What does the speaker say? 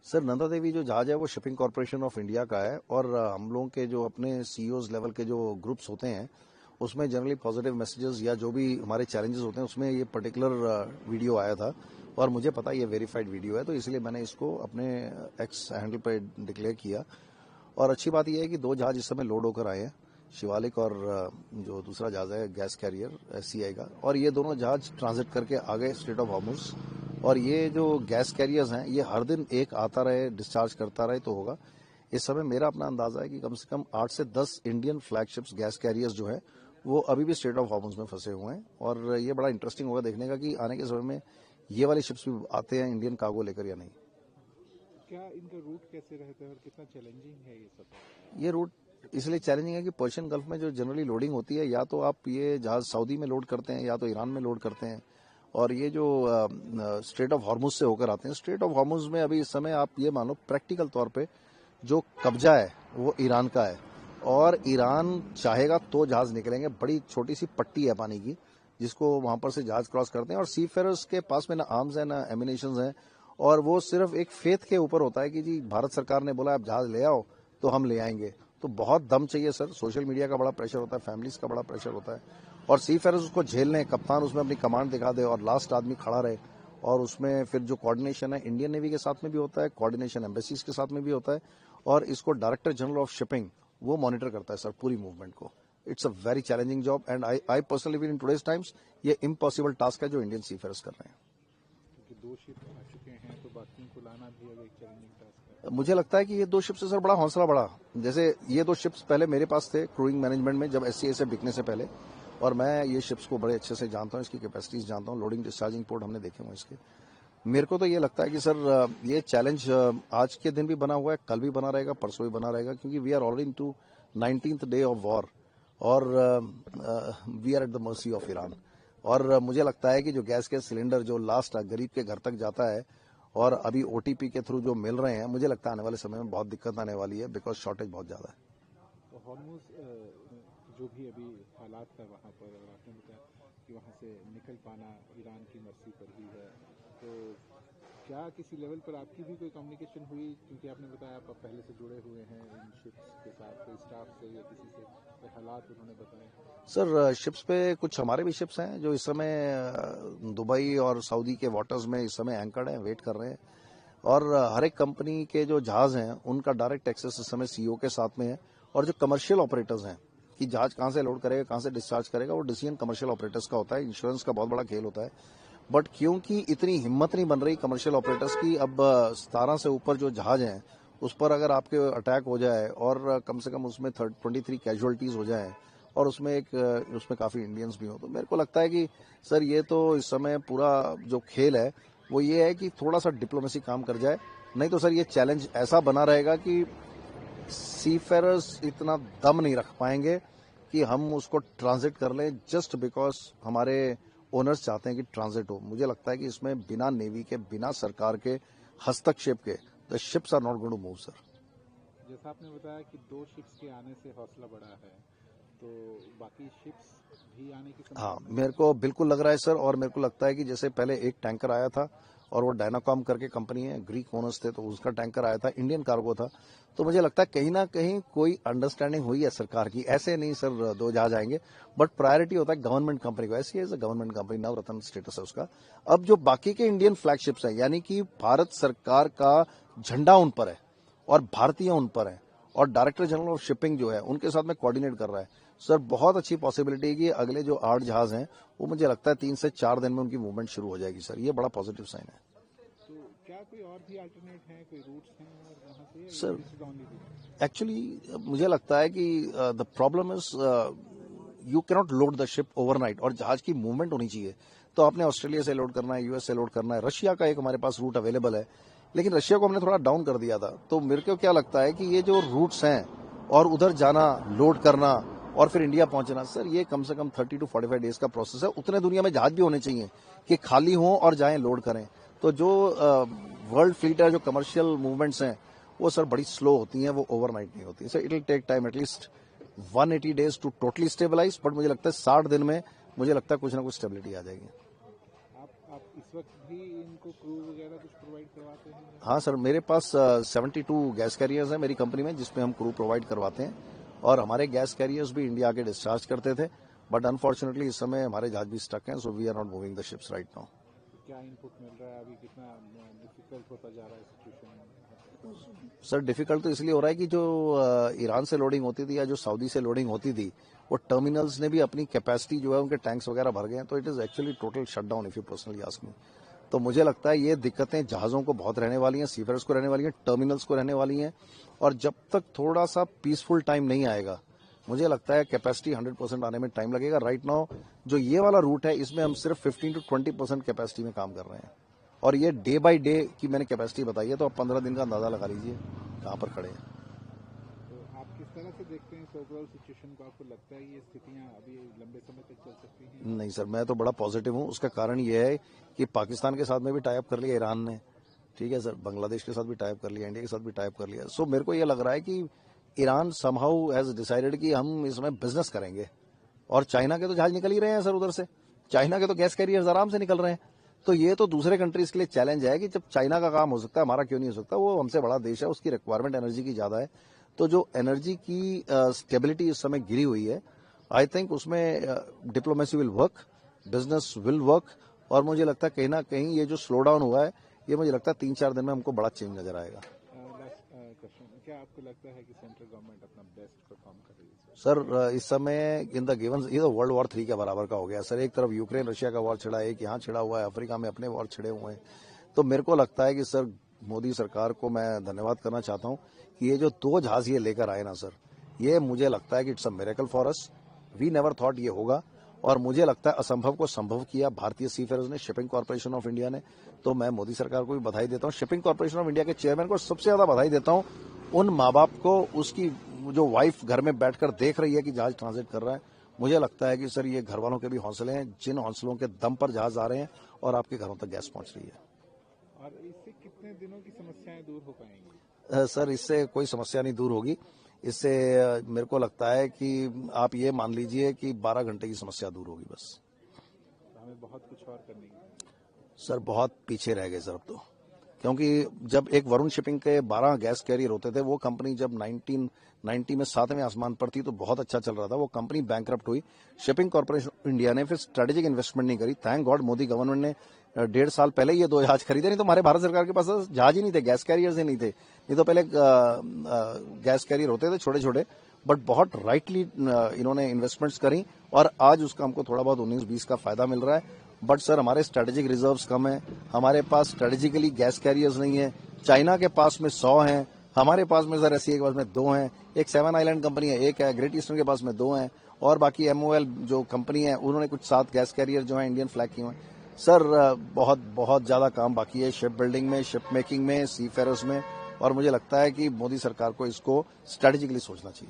Sir Nanda Devi जो जहाज है वो शिपिंग कॉरपोरेशन ऑफ इंडिया का है और हम लोगों के जो अपने सीईओज लेवल के जो ग्रुप्स होते हैं उसमें जनरली पॉजिटिव मैसेजेस या जो भी हमारे चैलेंजेस होते हैं उसमें ये पर्टिकुलर वीडियो आया था और मुझे पता ये वेरीफाइड वीडियो है तो इसलिए मैंने इसको अपने एक्स हैंडल पे डिक्लेयर किया। और अच्छी बात यह है कि दो जहाज इस समय लोड होकर आए हैं, शिवालिक और जो दूसरा जहाज है गैस कैरियर एससीआई का, और ये दोनों जहाज ट्रांजिट करके आ गए स्ट्रेट ऑफ हॉर्मुज। और ये जो गैस कैरियर्स हैं ये हर दिन एक आता रहे डिस्चार्ज करता रहे तो होगा। इस समय मेरा अपना अंदाजा है कि कम से कम 8 से 10 इंडियन फ्लैगशिप्स गैस कैरियर्स जो है वो अभी भी स्ट्रेट ऑफ हॉर्मुज में फंसे हुए हैं और ये बड़ा इंटरेस्टिंग होगा देखने का कि आने के समय में ये वाले शिप्स भी आते हैं इंडियन कार्गो लेकर या नहीं। क्या इनका रूट कैसे रहता है और कितना चैलेंजिंग है ये सब? ये रूट इसलिए चैलेंजिंग है कि पर्शियन गल्फ में जो जनरली लोडिंग होती है या तो आप ये जहाज सऊदी में लोड करते हैं या तो ईरान में लोड करते हैं और ये जो स्ट्रेट ऑफ हॉर्मुज से होकर आते हैं। स्ट्रेट ऑफ हॉर्मुज में अभी इस समय आप ये मानो प्रैक्टिकल तौर पे जो कब्जा है वो ईरान का है और ईरान चाहेगा तो जहाज निकलेंगे। बड़ी छोटी सी पट्टी है पानी की जिसको वहां पर से जहाज क्रॉस करते हैं और सी फेरर्स के पास में ना आर्म्स है ना एमिनेशन है और वो सिर्फ एक फेथ के ऊपर होता है कि जी भारत सरकार ने बोला आप जहाज ले आओ तो हम ले आएंगे। तो बहुत दम चाहिए सर, सोशल मीडिया का बड़ा प्रेशर होता है, फैमिलीज का बड़ा प्रेशर होता है और सी फेरर्स उसको झेल लें, कप्तान उसमें अपनी कमांड दिखा दे और लास्ट आदमी खड़ा रहे। और उसमें फिर जो कोऑर्डिनेशन है इंडियन नेवी के साथ में भी होता है, कोऑर्डिनेशन एम्बेसीज के साथ में भी होता है और इसको डायरेक्टर जनरल ऑफ शिपिंग वो मॉनिटर करता है सर पूरी मूवमेंट को। It's a very challenging job and I personally feel in today's times ये इम्पॉसिबल टास्क है जो इंडियन सी फेरर्स कर रहे हैं। क्योंकि 2 शिप आ चुके हैं तो बाकियों को लाना भी अब एक चैलेंजिंग टास्क है। मुझे लगता है कि ये 2 शिप्स से सर बड़ा हौसला बढ़ा। जैसे ये 2 शिप्स पहले मेरे पास थे क्रूइंग मैनेजमेंट में जब एससीए से बिकने से पहले और मैं ये शिप्स को बड़े अच्छे से जानता हूँ, इसकी कैपेसिटीज जानता हूँ, लोडिंग डिस्चार्जिंग पोर्ट हमने देखे हुए इसके। मेरे को तो ये लगता है कि सर ये चैलेंज आज के दिन भी बना हुआ है, कल भी बना रहेगा, परसों भी बना रहेगा क्योंकि we are already into 19th day of war और we are at the mercy of Iran. और मुझे लगता है कि जो गैस के सिलेंडर जो लास्ट गरीब के घर तक जाता है और अभी ओटीपी के थ्रू जो मिल रहे हैं मुझे लगता है आने वाले समय में बहुत दिक्कत आने वाली है बिकॉज शॉर्टेज बहुत ज्यादा है। तो हॉर्मुज जो भी अभी हालात है वहाँ पर और आपने बताया कि वहाँ से निकल पाना ईरान की मर्जी पर ही है, तो क्या किसी लेवल पर आपकी भी कोई कम्युनिकेशन हुई? क्योंकि आपने बताया आप पहले से जुड़े हुए हैं इन शिप्स के साथ, कोई स्टाफ से या किसी से कोई हालात उन्होंने बताए? सर शिप्स पे कुछ हमारे भी शिप्स हैं जो इस समय दुबई और सऊदी के वाटर्स में इस समय एंकर्ड हैं, वेट कर रहे हैं और हर एक कंपनी के जो जहाज हैं उनका डायरेक्ट एक्सेस इस समय सीईओ के साथ में है और जो कमर्शियल ऑपरेटर्स हैं कि जहाज कहां से लोड करेगा कहां से डिस्चार्ज करेगा वो डिसीजन कमर्शियल ऑपरेटर्स का होता है। इंश्योरेंस का बहुत बड़ा खेल होता है बट क्योंकि इतनी हिम्मत नहीं बन रही कमर्शियल ऑपरेटर्स की, अब 17 से ऊपर जो जहाज हैं उस पर अगर आपके अटैक हो जाए और कम से कम उसमें 23 कैजुअलिटीज हो जाए और उसमें काफी इंडियंस भी हो तो मेरे को लगता है कि सर ये तो इस समय पूरा जो खेल है वो ये है कि थोड़ा सा डिप्लोमेसी काम कर जाए, नहीं तो सर ये चैलेंज ऐसा बना रहेगा कि सीफेरर्स इतना दम नहीं रख पाएंगे कि हम उसको ट्रांजिट कर लें जस्ट बिकॉज हमारे ओनर्स चाहते हैं कि ट्रांजिट हो। मुझे लगता है कि इसमें बिना नेवी के बिना सरकार के हस्तक्षेप के the ships are not going to move sir. जैसा आपने बताया कि 2 शिप्स के आने से हौसला बढ़ा है, तो बाकी शिप्स भी आने की हाँ संभावना है? मेरे को बिल्कुल लग रहा है सर और मेरे को लगता है कि जैसे पहले एक टैंकर आया था और वो डायनाकॉम करके कंपनी है, ग्रीक ओनर्स थे तो उसका टैंकर आया था, इंडियन कार्गो था। तो मुझे लगता है कहीं ना कहीं कोई अंडरस्टैंडिंग हुई है सरकार की, ऐसे नहीं सर 2 जहाज आएंगे बट प्रायोरिटी होता है गवर्नमेंट कंपनी को। ऐसी as a government company Navratna status है उसका। अब जो बाकी के इंडियन फ्लैगशिप्स हैं यानी कि भारत सरकार का झंडा उन पर है और भारतीय उन पर है और डायरेक्टर जनरल ऑफ शिपिंग जो है उनके साथ में कोऑर्डिनेट कर रहा है सर। बहुत अच्छी पॉसिबिलिटी है कि अगले जो 8 जहाज हैं वो मुझे लगता है 3 से 4 दिन में उनकी मूवमेंट शुरू हो जाएगी सर। ये बड़ा पॉजिटिव साइन है। तो क्या कोई और भी अल्टरनेट है, कोई रूट्स हैं और वहाँ से sir this is only route? Actually मुझे लगता है कि the problem is you cannot load the ship overnight और जहाज की मूवमेंट होनी चाहिए। तो आपने ऑस्ट्रेलिया से लोड करना है, यूएस से लोड करना है, रशिया का एक हमारे पास रूट अवेलेबल है लेकिन रशिया को हमने थोड़ा डाउन कर दिया था। तो मेरे को क्या लगता है कि ये जो रूट्स हैं और उधर जाना, लोड करना और फिर इंडिया पहुंचना सर ये कम से कम 30 to 45 डेज का प्रोसेस है। उतने दुनिया में जहाज भी होने चाहिए कि खाली हों और जाएं लोड करें। तो जो वर्ल्ड फ्लीट है, जो कमर्शियल मूवमेंट्स हैं वो सर बड़ी स्लो होती हैं, वो ओवरनाइट नहीं होती। Sir it will take time at least 180 days to totally stabilise but मुझे लगता है 60 दिन में मुझे लगता है कुछ ना कुछ स्टेबिलिटी आ जाएगी। आप इस वक्त भी इनको क्रू वगैरह कुछ प्रोवाइड करवाते हैं? हाँ सर, मेरे पास 72 गैस कैरियर्स हैं मेरी कंपनी में, जिसमें हम क्रू प्रोवाइड करवाते हैं। और हमारे गैस कैरियर्स भी इंडिया के डिस्चार्ज करते थे, बट अनफॉर्चुनेटली इस समय हमारे जहाज भी स्टक हैं, so we are not moving the ships right now. क्या इनपुट मिल रहा है अभी, कितना डिफिकल्ट होता जा रहा है सिचुएशन? सर डिफिकल्ट तो इसलिए हो रहा है कि जो ईरान से लोडिंग होती थी या जो सऊदी से लोडिंग होती थी, वो टर्मिनल्स ने भी अपनी कैपेसिटी जो है उनके टैंक्स वगैरह भर गए हैं, तो it is actually total shutdown if you personally ask me. तो मुझे लगता है ये दिक्कतें जहाजों को बहुत रहने वाली हैं, सीफेयर्स को रहने वाली हैं, टर्मिनल्स को रहने वाली हैं। और जब तक थोड़ा सा पीसफुल टाइम नहीं आएगा, मुझे लगता है कैपेसिटी 100% आने में टाइम लगेगा। राइट नाउ जो ये वाला रूट है, इसमें हम सिर्फ 15 to 20% कैपेसिटी में काम कर रहे हैं, और ये डे बाय डे की मैंने कैपेसिटी बताई है, तो आप 15 दिन का अंदाजा लगा लीजिए कहाँ पर खड़े हैं। तो आप किस तरह से देखते हैं ओवरऑल सिचुएशन को? आपको लगता है ये स्थितियां अभी लंबे समय तक चल सकती हैं? नहीं सर, मैं तो बड़ा पॉजिटिव हूँ। उसका कारण ये है कि पाकिस्तान के साथ में भी टाई अप कर लिया ईरान ने, ठीक है सर, बांग्लादेश के साथ भी टाई अप कर लिया, इंडिया के साथ भी टाई अप कर लिया। सो मेरे को ये लग रहा है कि ईरान समहाउ हैज डिसाइडेड कि हम इसमें बिजनेस करेंगे। और चाइना के तो जहाज निकल ही रहे हैं सर उधर से, चाइना के तो गैस कैरियर्स आराम से निकल रहे हैं। तो ये तो दूसरे कंट्रीज के लिए चैलेंज है कि जब चाइना का काम हो सकता है, हमारा क्यों नहीं हो सकता? वो हमसे बड़ा देश है, उसकी रिक्वायरमेंट एनर्जी की ज्यादा है। तो जो एनर्जी की स्टेबिलिटी इस समय गिरी हुई है, आई थिंक उसमें diplomacy will work, business will work. और मुझे लगता है कहीं ना कहीं ये जो स्लो डाउन हुआ है, ये मुझे लगता है 3-4 दिन में हमको बड़ा चेंज नजर आएगा। क्या आपको लगता है कि सेंट्रल गवर्नमेंट अपना बेस्ट परफॉर्म कर रही है? सर इस समय इन द गिवन ये तो वर्ल्ड वॉर 3 के बराबर का हो गया सर। एक तरफ यूक्रेन रशिया का वॉर छिड़ा है, एक यहाँ छिड़ा हुआ है, अफ्रीका में अपने वॉर छिड़े हुए हैं। तो मेरे को लगता है कि सर मोदी सरकार को मैं धन्यवाद करना चाहता हूँ कि ये जो 2 जहाज ये लेकर आए ना सर, ये मुझे लगता है कि it's a miracle for us. We never thought ये होगा, और मुझे लगता है असंभव को संभव किया भारतीय सीफेयर्स ने, शिपिंग कॉर्पोरेशन ऑफ इंडिया ने। तो मैं मोदी सरकार को भी बधाई देता हूँ, शिपिंग कॉर्पोरेशन ऑफ इंडिया के चेयरमैन को सबसे ज्यादा बधाई देता हूँ। उन माँ बाप को, उसकी जो वाइफ घर में बैठकर देख रही है कि जहाज ट्रांजिट कर रहा है, मुझे लगता है कि सर ये घर वालों के भी हौसले हैं, जिन हौसलों के दम पर जहाज आ रहे हैं और आपके घरों तक गैस पहुंच रही है। और इससे कितने दिनों की समस्याएं दूर हो पाएंगी? सर इससे कोई समस्या नहीं दूर होगी। इससे मेरे को लगता है कि आप ये मान लीजिए कि 12 घंटे की समस्या दूर होगी बस। तो हमें बहुत कुछ और करने की। सर बहुत पीछे रह गए सर अब तो, क्योंकि जब एक वरुण शिपिंग के 12 गैस कैरियर होते थे, वो कंपनी जब 1990 में 7वें आसमान पर थी तो बहुत अच्छा चल रहा था। वो कंपनी बैंकरप्ट हुई, शिपिंग कॉर्पोरेशन इंडिया ने फिर स्ट्रेटेजिक इन्वेस्टमेंट नहीं करी। थैंक गॉड मोदी गवर्नमेंट ने 1.5 साल पहले ये 2 जहाज खरीदे, नहीं तो हमारे भारत सरकार के पास जहाज ही नहीं थे, गैस कैरियर्स ही नहीं थे। नहीं तो पहले गैस कैरियर होते थे छोटे छोटे, बट बहुत राइटली इन्होंने इन्वेस्टमेंट्स करी, और आज उसका हमको थोड़ा बहुत 19-20 का फायदा मिल रहा है। बट सर हमारे स्ट्रेटेजिक रिजर्व्स कम है, हमारे पास स्ट्रेटेजिकली गैस कैरियर्स नहीं है। चाइना के पास में 100 हैं, हमारे पास में सर एससीए के पास में 2 हैं, एक 7 आइलैंड कंपनी है, एक है, ग्रेट ईस्टर्न के पास में 2 हैं, और बाकी एमओएल जो कंपनी है उन्होंने कुछ 7 गैस कैरियर जो है इंडियन फ्लैग की हुए हैं। सर बहुत बहुत ज्यादा काम बाकी है शिप बिल्डिंग में, शिप मेकिंग में, सी फेयर्स में, और मुझे लगता है कि मोदी सरकार को इसको स्ट्रेटेजिकली सोचना चाहिए।